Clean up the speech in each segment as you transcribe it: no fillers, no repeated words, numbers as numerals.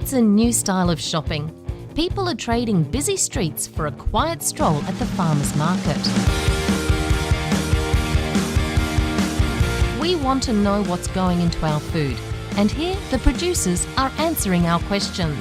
It's a new style of shopping. People are trading busy streets for a quiet stroll at the farmers market. We want to know what's going into our food, and here the producers are answering our questions.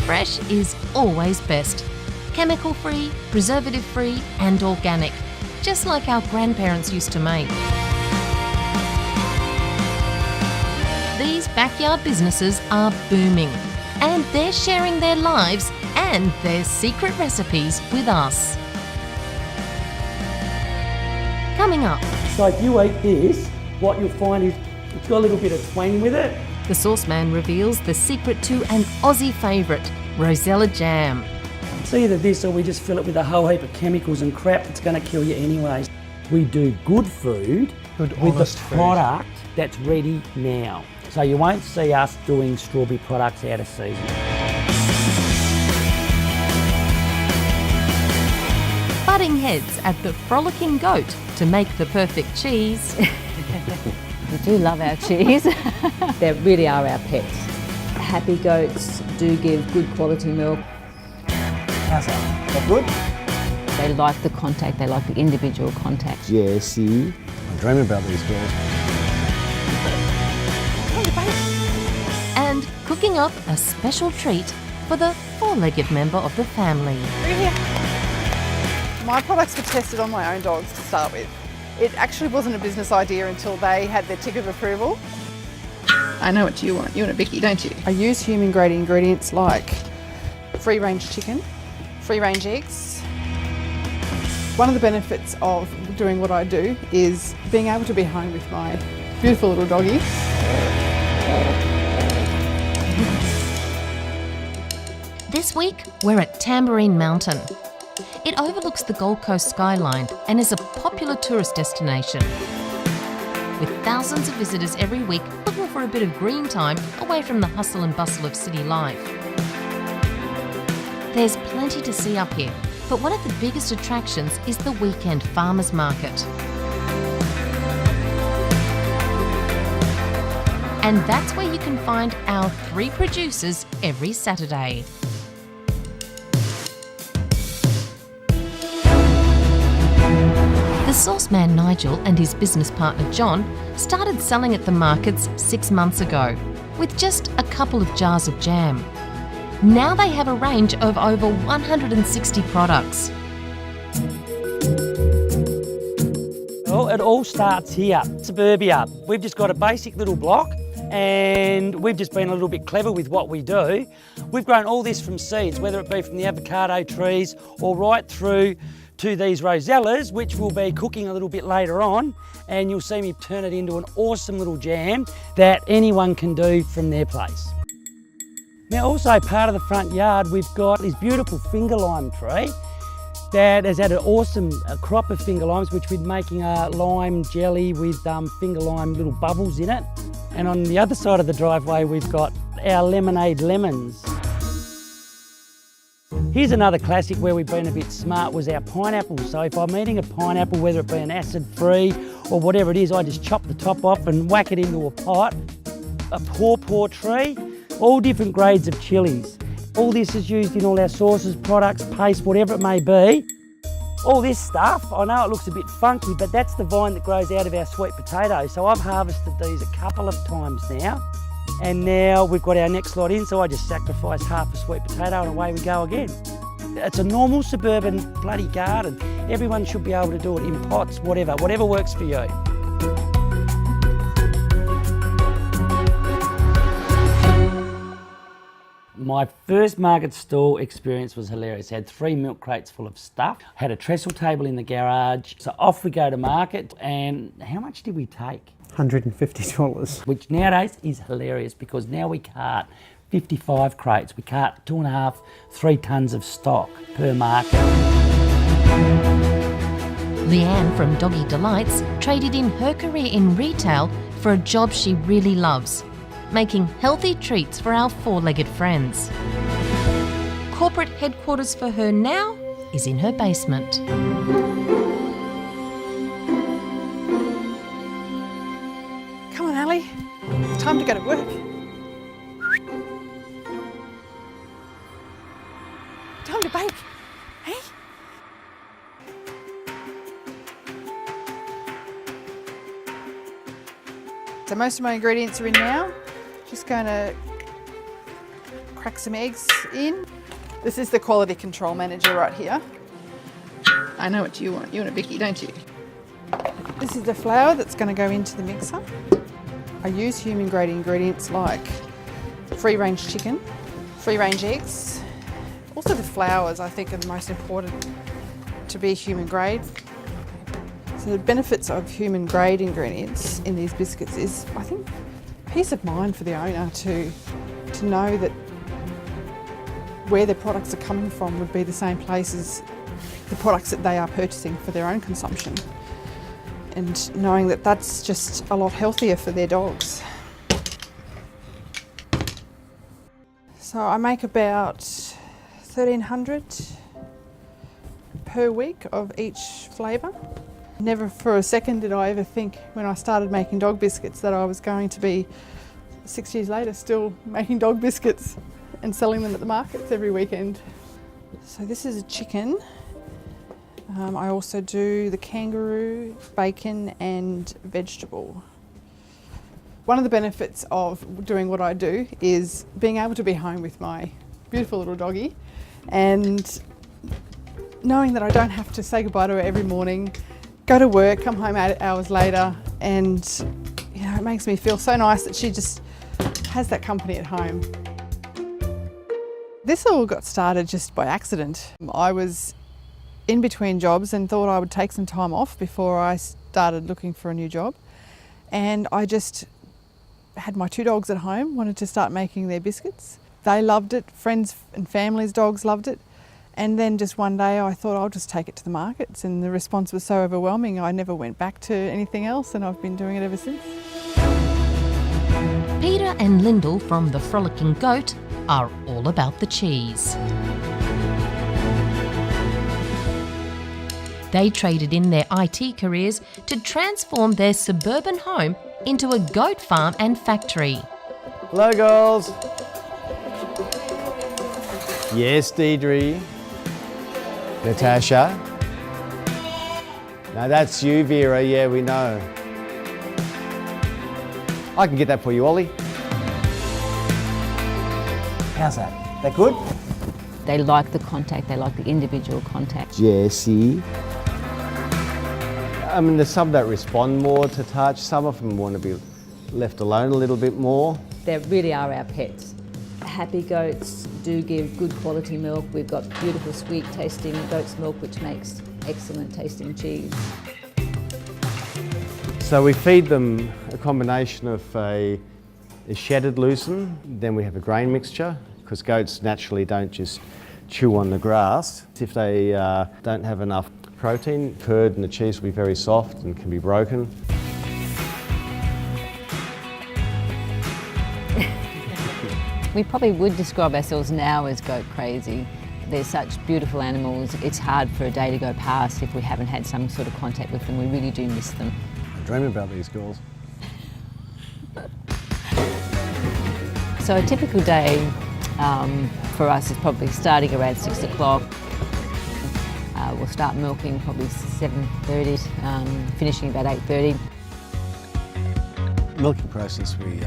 Fresh is always best. Chemical-free, preservative-free and organic, just like our grandparents used to make. These backyard businesses are booming, and they're sharing their lives and their secret recipes with us. Coming up. So if you eat this, what you'll find is it's got a little bit of twang with it. The sauceman reveals the secret to an Aussie favourite, Rosella jam. It's either this or we just fill it with a whole heap of chemicals and crap that's going to kill you anyways. We do good food with the product that's ready now. So you won't see us doing strawberry products out of season. Butting heads at the Frolicking Goat to make the perfect cheese. We do love our cheese. They really are our pets. Happy goats do give good quality milk. How's that? That good? They like the contact, they like the individual contact. Yeah, see? I dream about these girls. And cooking up a special treat for the four-legged member of the family. My products were tested on my own dogs to start with. It actually wasn't a business idea until they had their tick of approval. I know what you want. You want a Bicky, don't you? I use human-grade ingredients like free-range chicken, free-range eggs. One of the benefits of doing what I do is being able to be home with my beautiful little doggy. This week, we're at Tambourine Mountain. It overlooks the Gold Coast skyline and is a popular tourist destination, with thousands of visitors every week looking for a bit of green time away from the hustle and bustle of city life. There's plenty to see up here, but one of the biggest attractions is the weekend farmers market. And that's where you can find our 3 producers every Saturday. The sauceman Nigel and his business partner John started selling at the markets 6 months ago with just a couple of jars of jam. Now they have a range of over 160 products. Well, it all starts here, suburbia. We've just got a basic little block and we've just been a little bit clever with what we do. We've grown all this from seeds, whether it be from the avocado trees or right through to these rosellas, which we'll be cooking a little bit later on, and you'll see me turn it into an awesome little jam that anyone can do from their place. Now also part of the front yard, we've got this beautiful finger lime tree that has had an awesome crop of finger limes, which we're making a lime jelly with finger lime little bubbles in it. And on the other side of the driveway, we've got our lemonade lemons. Here's another classic where we've been a bit smart, was our pineapple. So if I'm eating a pineapple, whether it be an acid-free or whatever it is, I just chop the top off and whack it into a pot. A pawpaw tree, all different grades of chilies. All this is used in all our sauces, products, paste, whatever it may be. All this stuff, I know it looks a bit funky, but that's the vine that grows out of our sweet potato. So I've harvested these a couple of times now. And now we've got our next lot in, so I just sacrifice half a sweet potato and away we go again. It's a normal suburban bloody garden. Everyone should be able to do it in pots, whatever works for you. My first market stall experience was hilarious. I had 3 milk crates full of stuff, had a trestle table in the garage. So off we go to market, and how much did we take? $150. Which nowadays is hilarious because now we cart 55 crates. We cart 2.5, 3 tonnes of stock per market. Leanne from Doggy Delights traded in her career in retail for a job she really loves, making healthy treats for our 4-legged friends. Corporate headquarters for her now is in her basement. Come on, Ali. It's time to go to work. Time to bake. Hey? So most of my ingredients are in now. Just going to crack some eggs in. This is the quality control manager right here. I know what you want. You want a Vicky, don't you? This is the flour that's going to go into the mixer. I use human grade ingredients like free range chicken, free range eggs. Also the flours I think are the most important to be human grade. So the benefits of human grade ingredients in these biscuits is, I think, peace of mind for the owner to know that where their products are coming from would be the same place as the products that they are purchasing for their own consumption. And knowing that that's just a lot healthier for their dogs. So I make about 1,300 per week of each flavour. Never for a second did I ever think when I started making dog biscuits that I was going to be 6 years later still making dog biscuits and selling them at the markets every weekend. So this is a chicken. I also do the kangaroo, bacon and vegetable. One of the benefits of doing what I do is being able to be home with my beautiful little doggie and knowing that I don't have to say goodbye to her every morning, go to work, come home 8 hours later, and it makes me feel so nice that she just has that company at home. This all got started just by accident. I was in between jobs and thought I would take some time off before I started looking for a new job. And I just had my 2 dogs at home, wanted to start making their biscuits. They loved it, friends and family's dogs loved it. And then just one day I thought I'll just take it to the markets, and the response was so overwhelming I never went back to anything else, and I've been doing it ever since. Peter and Lyndall from The Frolicking Goat are all about the cheese. They traded in their IT careers to transform their suburban home into a goat farm and factory. Hello, girls. Yes, Deidre. Natasha. No, that's you, Vera. Yeah, we know. I can get that for you, Ollie. How's that? That good? They like the contact, they like the individual contact. Jessie. I mean, there's some that respond more to touch. Some of them want to be left alone a little bit more. They really are our pets. Happy goats do give good quality milk. We've got beautiful sweet tasting goat's milk which makes excellent tasting cheese. So we feed them a combination of a shedded lucerne, then we have a grain mixture, because goats naturally don't just chew on the grass. If they don't have enough protein, curd and the cheese will be very soft and can be broken. We probably would describe ourselves now as goat crazy. They're such beautiful animals. It's hard for a day to go past if we haven't had some sort of contact with them. We really do miss them. I dream about these girls. So a typical day for us is probably starting around 6 o'clock. We'll start milking probably 7:30, finishing about 8:30. Milking process, we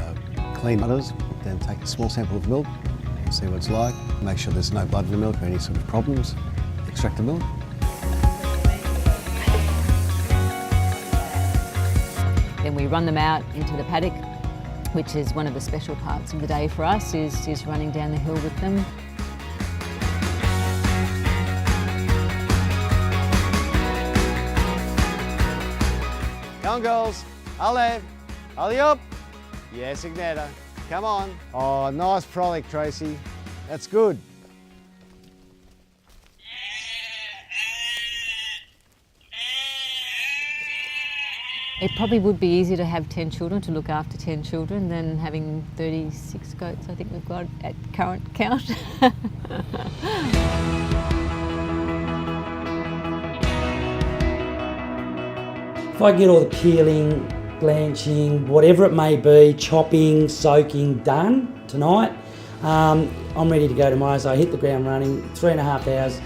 clean udders, then take a small sample of milk and see what it's like. Make sure there's no blood in the milk or any sort of problems. Extract the milk. Then we run them out into the paddock, which is one of the special parts of the day for us, is running down the hill with them. Come on, girls. Allez. Alley up. Yes, Ignata. Come on. Oh, nice frolic, Tracy. That's good. It probably would be easier to have 10 children, to look after 10 children, than having 36 goats I think we've got at current count. If I get all the peeling, blanching, whatever it may be, chopping, soaking, done tonight. I'm ready to go tomorrow, so I hit the ground running, 3.5 hours,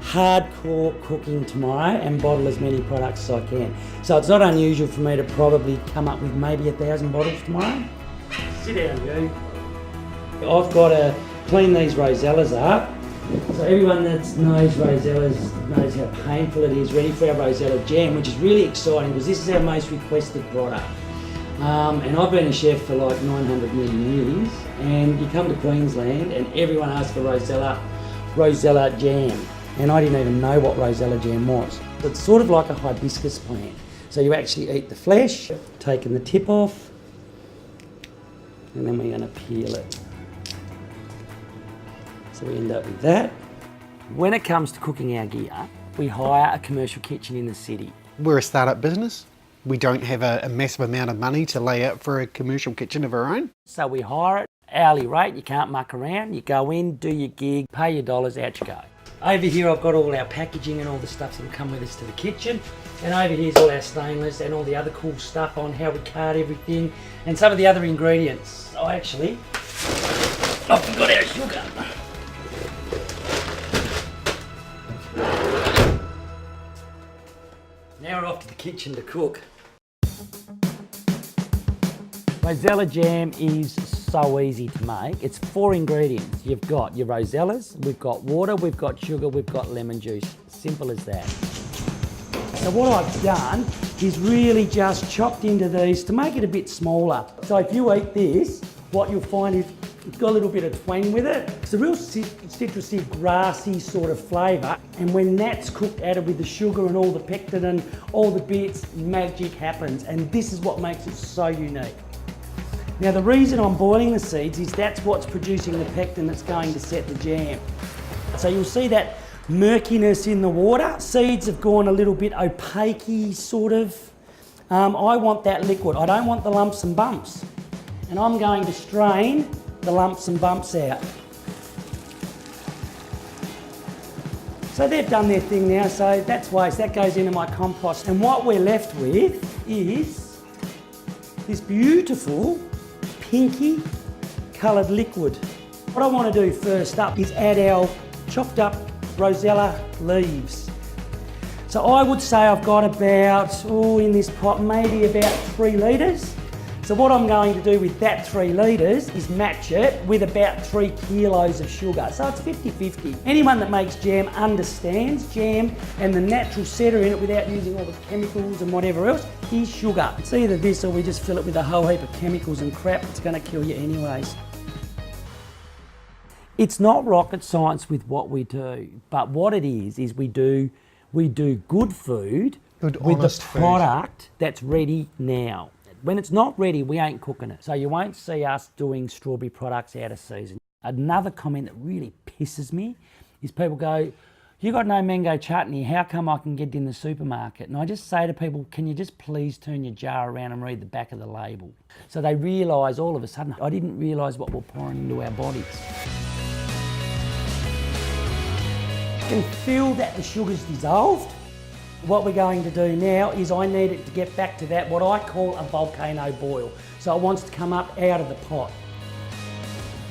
hardcore cooking tomorrow and bottle as many products as I can. So it's not unusual for me to probably come up with maybe 1,000 bottles tomorrow. Sit down, you. I've got to clean these rosellas up. So everyone that knows rosellas knows how painful it is, ready for our rosella jam, which is really exciting because this is our most requested product. And I've been a chef for like 900 million years, and you come to Queensland and everyone asks for rosella jam. And I didn't even know what rosella jam was. It's sort of like a hibiscus plant. So you actually eat the flesh, taking the tip off, and then we're going to peel it. So we end up with that. When it comes to cooking our gear, we hire a commercial kitchen in the city. We're a startup business. We don't have a massive amount of money to lay out for a commercial kitchen of our own. So we hire it, hourly rate, you can't muck around, you go in, do your gig, pay your dollars, out you go. Over here I've got all our packaging and all the stuff that will come with us to the kitchen. And over here's all our stainless and all the other cool stuff on how we card everything and some of the other ingredients. I forgot our sugar. Now we're off to the kitchen to cook. Rosella jam is so easy to make. It's 4 ingredients. You've got your rosellas, we've got water, we've got sugar, we've got lemon juice. Simple as that. So what I've done is really just chopped into these to make it a bit smaller. So if you eat this, what you'll find is it's got a little bit of twang with it. It's a real citrusy, grassy sort of flavour. And when that's cooked, added with the sugar and all the pectin and all the bits, magic happens. And this is what makes it so unique. Now the reason I'm boiling the seeds is that's what's producing the pectin that's going to set the jam. So you'll see that murkiness in the water. Seeds have gone a little bit opaque-y sort of. I want that liquid. I don't want the lumps and bumps. And I'm going to strain the lumps and bumps out. So they've done their thing now, so that's waste. That goes into my compost. And what we're left with is this beautiful pinky coloured liquid. What I want to do first up is add our chopped up rosella leaves. So I would say I've got about, in this pot, maybe about 3 litres. So what I'm going to do with that 3 litres is match it with about 3 kilos of sugar. So it's 50-50. Anyone that makes jam understands jam and the natural setter in it without using all the chemicals and whatever else is sugar. It's either this or we just fill it with a whole heap of chemicals and crap. It's going to kill you anyways. It's not rocket science with what we do, but what it is we do good food with the product that's ready now. When it's not ready, we ain't cooking it. So you won't see us doing strawberry products out of season. Another comment that really pisses me is people go, you got no mango chutney, how come I can get it in the supermarket? And I just say to people, can you just please turn your jar around and read the back of the label? So they realise all of a sudden, I didn't realise what we're pouring into our bodies. You can feel that the sugar's dissolved. What we're going to do now is I need it to get back to that, what I call a volcano boil. So it wants to come up out of the pot.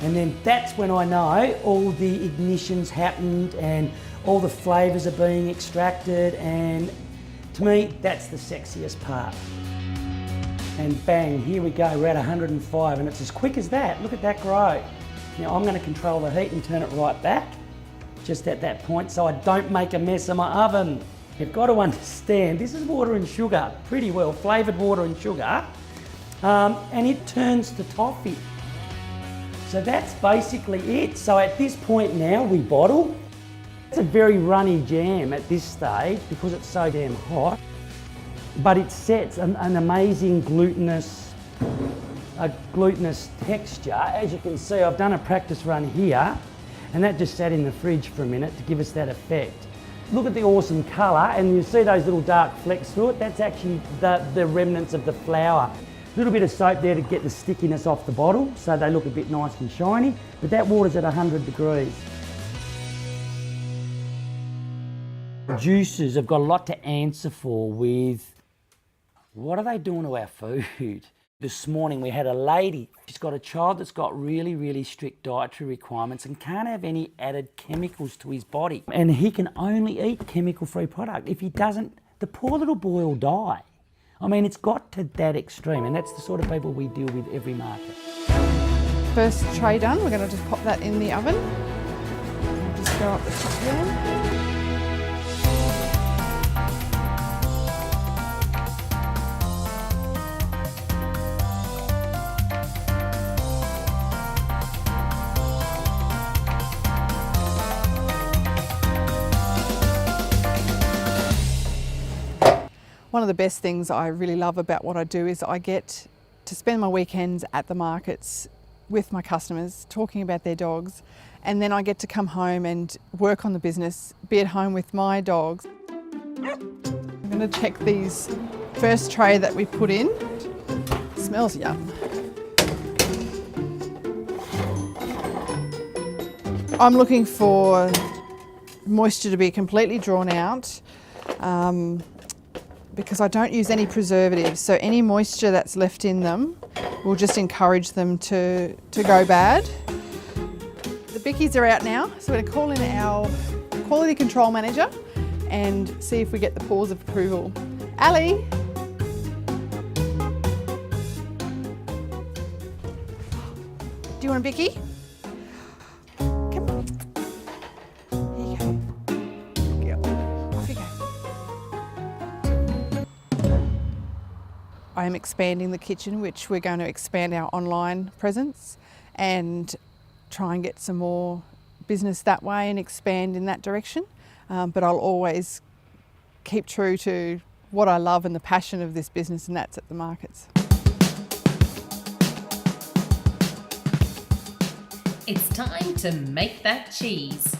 And then that's when I know all the ignition's happened and all the flavours are being extracted, and to me, that's the sexiest part. And bang, here we go, we're at 105 and it's as quick as that. Look at that grow. Now I'm going to control the heat and turn it right back, just at that point, so I don't make a mess of my oven. You've got to understand, this is water and sugar, pretty well, flavoured water and sugar, and it turns to toffee. So that's basically it. So at this point now, we bottle. It's a very runny jam at this stage because it's so damn hot, but it sets an amazing glutinous texture. As you can see, I've done a practice run here, and that just sat in the fridge for a minute to give us that effect. Look at the awesome colour, and you see those little dark flecks through it. That's actually the remnants of the flour. A little bit of soap there to get the stickiness off the bottle so they look a bit nice and shiny, but that water's at 100 degrees. Juices have got a lot to answer for with What are they doing to our food? This morning we had a lady, she's got a child that's got really, really strict dietary requirements and can't have any added chemicals to his body. And he can only eat chemical-free product. If he doesn't, the poor little boy will die. I mean, it's got to that extreme, and that's the sort of people we deal with every market. First tray done, we're going to just pop that in the oven. Just go up the top there. One of the best things I really love about what I do is I get to spend my weekends at the markets with my customers, talking about their dogs, and then I get to come home and work on the business, be at home with my dogs. I'm going to check these first tray that we put in. Smells yum. I'm looking for moisture to be completely drawn out. Because I don't use any preservatives, so any moisture that's left in them will just encourage them to go bad. The bickies are out now, so we're going to call in our quality control manager and see if we get the paws of approval. Ali. Do you want a bicky? Come on. Here you go. Go. Off you go. I am expanding the kitchen, which we're going to expand our online presence and try and get some more business that way and expand in that direction. But I'll always keep true to what I love and the passion of this business, and that's at the markets. It's time to make that cheese.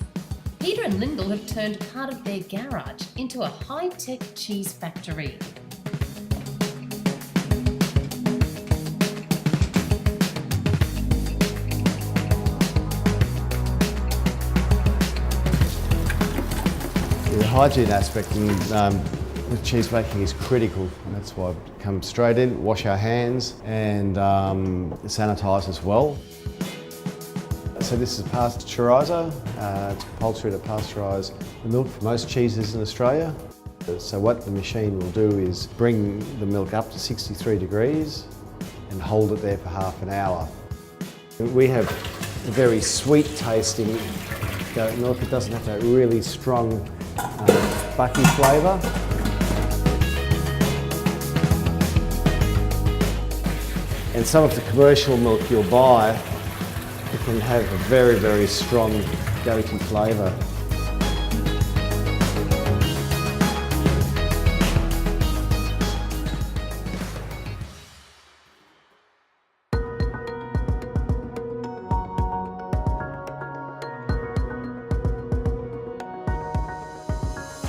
Peter and Lyndall have turned part of their garage into a high-tech cheese factory. The hygiene aspect with cheese making is critical, and that's why I come straight in, wash our hands and sanitise as well. So this is a pasteuriser. It's compulsory to pasteurise the milk for most cheeses in Australia. So what the machine will do is bring the milk up to 63 degrees and hold it there for half an hour. We have a very sweet tasting goat milk. It doesn't have that really strong bucky flavour. And some of the commercial milk you'll buy, it can have a very, very strong goaty flavour.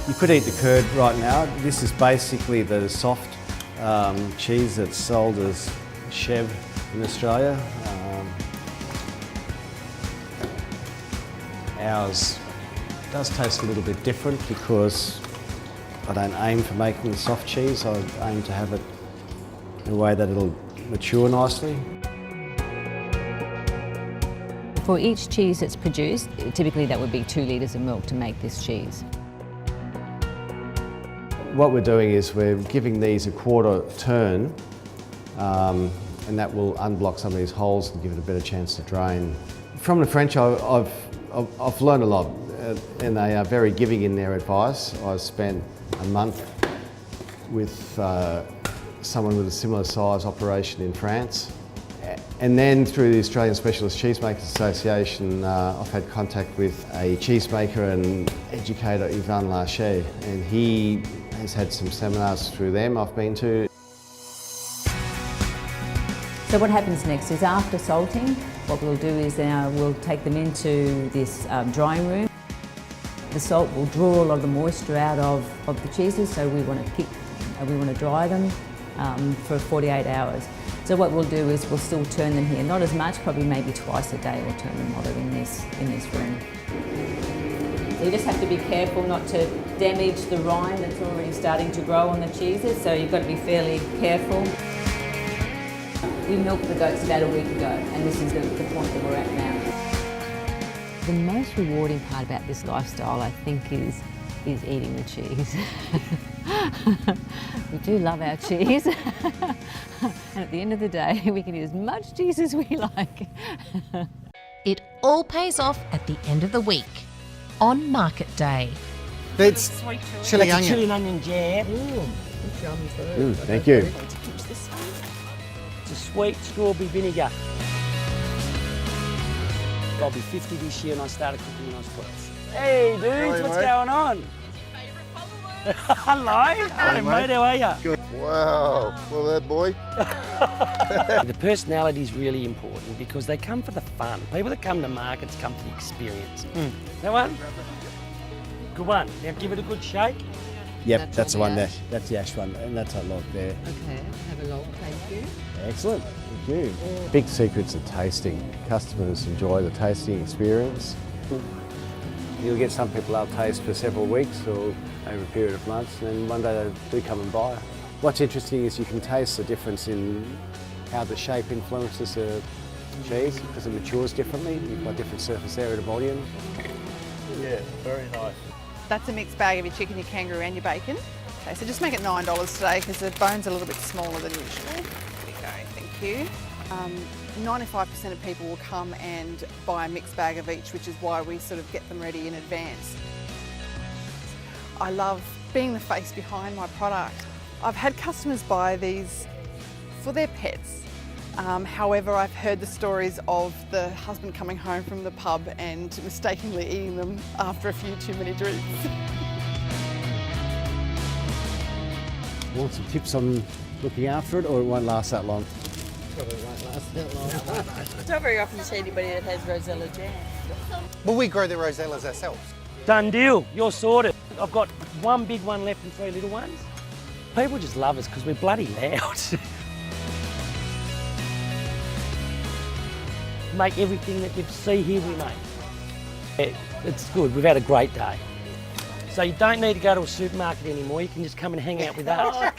You could eat the curd right now. This is basically the soft cheese that's sold as Chev in Australia. Ours does taste a little bit different because I don't aim for making the soft cheese. I aim to have it in a way that it'll mature nicely. For each cheese that's produced, typically that would be 2 litres of milk to make this cheese. What we're doing is we're giving these a quarter turn, and that will unblock some of these holes and give it a better chance to drain. From the French, I've learned a lot, and they are very giving in their advice. I spent a month with someone with a similar size operation in France. And then through the Australian Specialist Cheesemakers Association, I've had contact with a cheesemaker and educator, Yvan Larcher, and he has had some seminars through them I've been to. So what happens next is after salting, what we'll do is we'll take them into this drying room. The salt will draw a lot of the moisture out of the cheeses, so we want to dry them for 48 hours. So what we'll do is we'll still turn them here, not as much, probably maybe twice a day we'll turn them while they're in this room. So you just have to be careful not to damage the rind that's already starting to grow on the cheeses, so you've got to be fairly careful. We milked the goats about a week ago, and this is the point that we're at now. The most rewarding part about this lifestyle, I think, is eating the cheese. We do love our cheese. And at the end of the day, we can eat as much cheese as we like. It all pays off at the end of the week, on market day. That's chili That's a onion. chili and onion jam. Thank you. It's a sweet strawberry vinegar. I'll be 50 this year and I started cooking when I was 12. Hey dudes, what's going on? Hello. Hello mate, how are you? Good. Wow, well that boy. The personality is really important because they come for the fun. People that come to markets come for the experience. That one? Good one. Now give it a good shake. Yep, that's the one there. That's the ash one, and that's a log there. Okay, have a log, thank you. Excellent, thank you. Big secrets of tasting. Customers enjoy the tasting experience. You'll get some people they'll taste for several weeks or over a period of months, and then one day they do come and buy. What's interesting is you can taste the difference in how the shape influences the cheese because it matures differently. You've got different surface area to volume. Yeah, very nice. That's a mixed bag of your chicken, your kangaroo and your bacon. Okay, so just make it $9 today because the bone's a little bit smaller than usual. There we go, thank you. 95% of people will come and buy a mixed bag of each, which is why we sort of get them ready in advance. I love being the face behind my product. I've had customers buy these for their pets. However, I've heard the stories of the husband coming home from the pub and mistakenly eating them after a few too many drinks. Want some tips on looking after it, or it won't last that long? It's not very often you see anybody that has Rosella jam. Well, we grow the rosellas ourselves. Done deal, you're sorted. I've got one big one left and 3 little ones. People just love us because we're bloody loud. Make everything that you see here we make. It's good, we've had a great day. So you don't need to go to a supermarket anymore, you can just come and hang out with us.